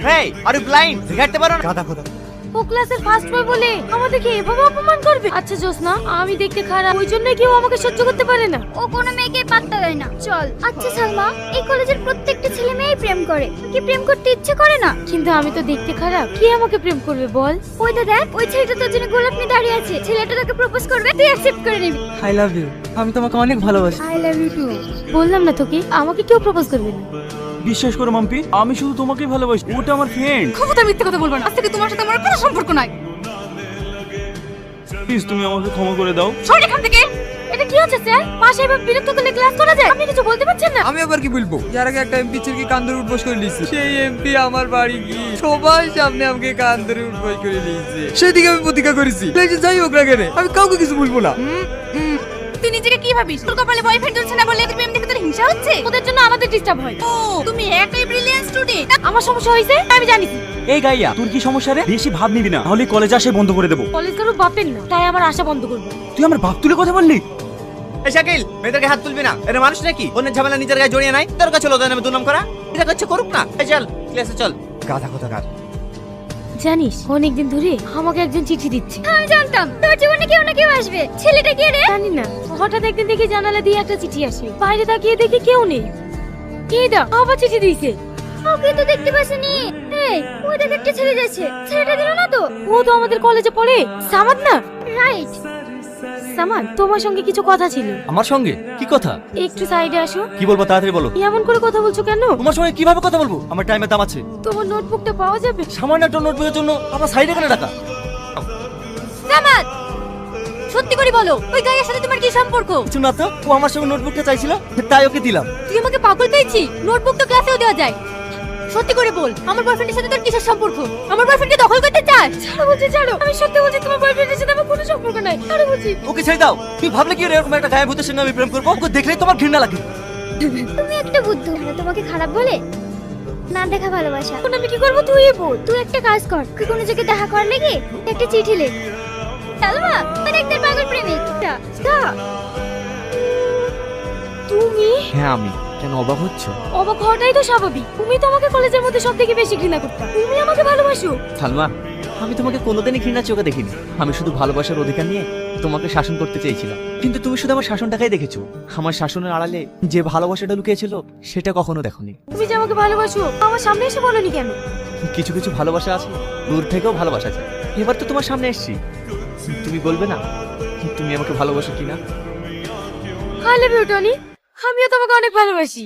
Hey are you blind? দেখাতে পারো না? গাধা খোদা। ও ক্লাসের ফার্স্ট বয় বলে আমাদেরকে এভাবে অপমান করবে? আচ্ছা জোসনা, আমি দেখতে খারাপ, ওই জন্যই কেউ আমাকে সহ্য করতে পারে না। ও কোনো মেয়েকে পাত্তা দেয় না। চল। আচ্ছা সালমা, এই কলেজের প্রত্যেকটা ছেলে মেয়েই প্রেম করে, কি প্রেম করতে ইচ্ছে করে না? কিন্তু আমি তো দেখতে খারাপ, কে আমাকে প্রেম করবে বল? ওইটা দেখ, ওই ছেলেটা তোর জন্য গোলাপ নিয়ে দাঁড়িয়ে আছে। ছেলেটা তোকে প্রপোজ করবে, তুই অ্যাকসেপ্ট করে নিবি। I love you. আমি তোমাকে অনেক ভালোবাসি। I love you too. বললাম না তোকে, আমাকে কেউ প্রপোজ করবে না। বিশ্বাস করো মাম্পি, আমি শুধু তোমাকেই ভালোবাসি। ওটা আমার ফ্রেন্ড। ক্ষমতা মিথ্যে কথা বলবো না। আজ থেকে তোমার সাথে আমার কোনো সম্পর্ক নাই। প্লিজ তুমি আমাকে ক্ষমা করে দাও। সর এখান থেকে। এটা কি হচ্ছে স্যার? পাশে এবার বিরক্ত করলে ক্লাস করা যায়? আপনি কিছু বলতে পারছেন না? আমি আবার কি বলবো? যার আগে একটা এমপি ছেলেকে কান ধরে উঠবোস করে নিয়েছে, সেই এমপি আমার বাড়ি গিয়ে সবার সামনে আমাকে কান ধরে উঠবোস করে নিয়েছে। সেদিকে আমি প্রতিজ্ঞা করেছি, যাই হোক না কেন আমি কাউকে কিছু বলবো না। তুই নিজেকে কি ভাবিস? তোর কপালে বয়ফ্রেন্ড চলছে না বলে প্রেম দেখে তোর হিংসা হচ্ছে? ওদের জন্য আমাদের ডিস্টার্ব হয়। ও তুমি একাই ব্রিলিয়ান্ট স্টুডেন্ট। আমার সমস্যা হয়েছে আমি জানি। এই গাইয়া, তোর কি সমস্যা রে? বেশি ভাব নিবি না, তাহলে কলেজ আসে বন্ধ করে দেবো। কলেজ কারোর বাপের না, তাই আমার আশা বন্ধ করবো। তুই আমার বাপ তুলে কথা বললি? এই শাকিল, মেয়েদেরকে হাত তুলবি না। এরা মানুষ নাকি? অন্যের ঝামেলা নিজের গায়ে জড়িয়ে নাই। তোর কাছে ওদের নামে দুর্নাম করা, এটা করছে করুক না। এই চল ক্লাসে চল। গাধা কোথাকার। জানিস অনেকদিন ধরে আমাকে একজন চিঠি দিচ্ছে। আমি জানতাম তোর জীবনে কেউ না কেউ আসবে। ছেলেটা কে রে? জানি না, হঠাৎ একদিন দেখি জানালা দিয়ে একটা চিঠি আসে, বাইরে তাকিয়ে দেখি কেউ নেই। এই দা আবার চিঠি দিয়েছে। ওকে তো দেখতে পাসনি। এই ওই দেখ একটা ছেলে যাচ্ছে, ছেলেটা দিল না তো? ও তো আমাদের কলেজে পড়ে, সামাদ না? রাইট। সামাদ, তোমার সঙ্গে কিছু কথা ছিল। আমার সঙ্গে কি কথা? একটু সাইডে আসো। কি বলবো তাড়াতাড়ি বলো। এমন করে কথা বলছো কেন? তোমার সঙ্গে কিভাবে কথা বলবো? আমার টাইমের দাম আছে। তোমার নোটবুকটা পাওয়া যাবে? সামান্য একটা নোটবুকের জন্য আমার সাইডে কেন টাকা? সামাদ, সত্যি করে বলো, ওই গায়ের সাথে তোমার কি সম্পর্ক? কিছু না তো, ও আমার সঙ্গে নোটবুকটা চাইছিল, তাই ওকে দিলাম। তুই আমাকে পাগল পেয়েছি? নোটবুক তো ক্লাসেও দেওয়া যায়। সত্যি করে বল, আমার বয়ফ্রেন্ডের সাথে তোর কিসের সম্পর্ক? আমার বয়ফ্রেন্ডকে দখল করতে চাস? ছাড়ো বলছি, ছাড়ো। আমি সত্যি বলছি, তোমার বয়ফ্রেন্ডের সাথে আমার কোনো সম্পর্ক নাই। ছাড়ো বলছি। ওকে ছেড়ে দাও। তুই ভাবলে কি এরকম একটা গায়ে ভূতের সঙ্গে আমি প্রেম করবো? ওকে দেখলেই তোমার ঘৃণা লাগে। তুমি একটা বুদ্ধু। তোমাকে খারাপ বলে না দেখা ভালোবাসা। এখন আমি কি করবো তুই বল। তুই একটা কাজ কর, তুই কোনো জায়গায় দেখা করার লেগে একটা চিঠি লেখ। সালমা, তোর একটার পাগল প্রেমিক। তুমি? হ্যাঁ আমি। কেন অবাক হচ্ছ? অবাক হওয়াটাই তো স্বাভাবিক। তুমি তো আমাকে কলেজের মধ্যে সব থেকে বেশি ঘৃণা করতে। তুমি আমাকে ভালোবাসো? সালমা, আমি তোমাকে কোনোদিনই ঘৃণা চোখে দেখিনি। আমি শুধু ভালোবাসার অধিকার নিয়ে তোমাকে শাসন করতে চেয়েছিলাম, কিন্তু তুমি শুধু আমার শাসনটাকেই দেখেছো। আমার শাসনের আড়ালে যে ভালোবাসাটা লুকিয়েছিল সেটা কখনো দেখোনি। তুমি যে আমাকে ভালোবাসো আমার সামনে এসে বলোনি কেন? কিছু কিছু ভালোবাসা আছে, দূর থেকেও ভালোবাসা যায়। এবার তো তোমার সামনে এসেছি, তুমি বলবে না তুমি আমাকে ভালোবাসো কিনা? I love you Tony. আমিও তোমাকে অনেক ভালোবাসি।